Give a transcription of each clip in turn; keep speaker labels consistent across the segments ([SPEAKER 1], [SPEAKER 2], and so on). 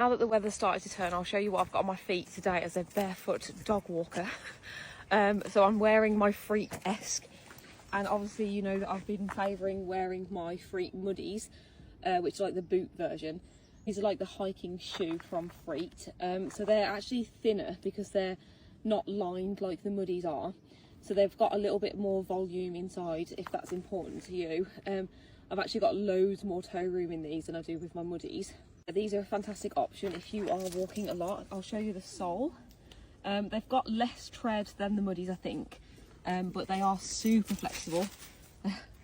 [SPEAKER 1] Now that the weather's started to turn, I'll show you what I've got on my feet today as a barefoot dog walker. So I'm wearing my Freet-esque, and obviously you know that I've been favouring wearing my Freet Mudees, which is like the boot version. These are like the hiking shoe from Freet. So they're actually thinner because they're not lined like the Mudees are. So they've got a little bit more volume inside, if that's important to you. I've actually got loads more toe room in these than I do with my Mudees. These are a fantastic option if you are walking a lot. I'll show you the sole. They've got less tread than the Mudees, I think, but they are super flexible.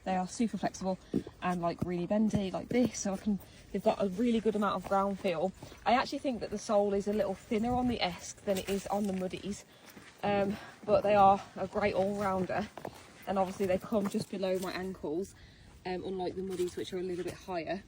[SPEAKER 1] They are super flexible and like really bendy like this, so they've got a really good amount of ground feel. I actually think that the sole is a little thinner on the Esque than it is on the Mudees, but they are a great all-rounder, and obviously they come just below my ankles, unlike the Mudees, which are a little bit higher.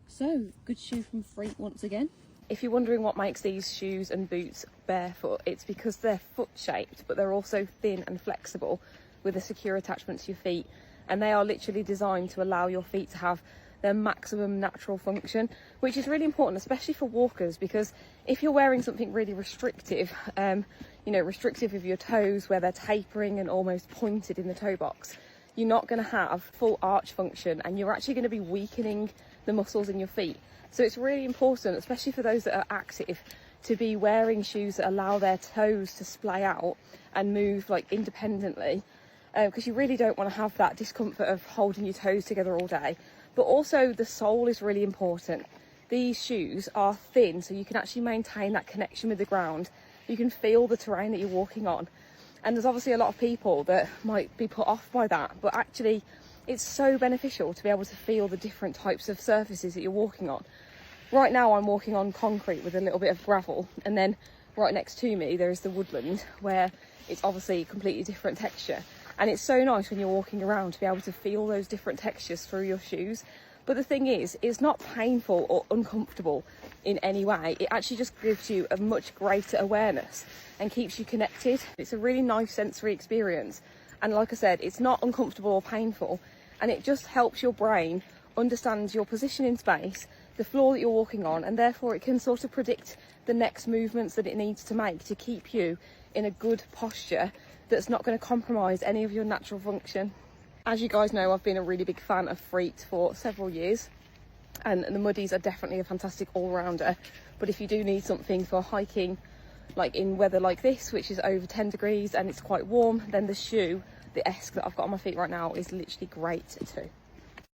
[SPEAKER 1] So, good shoe from Freet once again. If you're wondering what makes these shoes and boots barefoot, it's because they're foot shaped, but they're also thin and flexible with a secure attachment to your feet. And they are literally designed to allow your feet to have their maximum natural function, which is really important, especially for walkers, because if you're wearing something really restrictive, you know, restrictive of your toes where they're tapering and almost pointed in the toe box, you're not going to have full arch function, and you're actually going to be weakening the muscles in your feet. So it's really important, especially for those that are active, to be wearing shoes that allow their toes to splay out and move like independently, because you really don't want to have that discomfort of holding your toes together all day. But also the sole is really important. These shoes are thin, so you can actually maintain that connection with the ground. You can feel the terrain that you're walking on. And there's obviously a lot of people that might be put off by that, but actually it's so beneficial to be able to feel the different types of surfaces that you're walking on. Right now I'm walking on concrete with a little bit of gravel, and then right next to me there is the woodland where it's obviously a completely different texture. And it's so nice when you're walking around to be able to feel those different textures through your shoes. But the thing is, it's not painful or uncomfortable in any way. It actually just gives you a much greater awareness and keeps you connected. It's a really nice sensory experience. And like I said, it's not uncomfortable or painful, and it just helps your brain understand your position in space, the floor that you're walking on, and therefore it can sort of predict the next movements that it needs to make to keep you in a good posture that's not going to compromise any of your natural function. As you guys know, I've been a really big fan of Freet for several years, and the Mudees are definitely a fantastic all-rounder. But if you do need something for hiking, like in weather like this, which is over 10 degrees and it's quite warm, then the shoe, the Esque that I've got on my feet right now, is literally great too.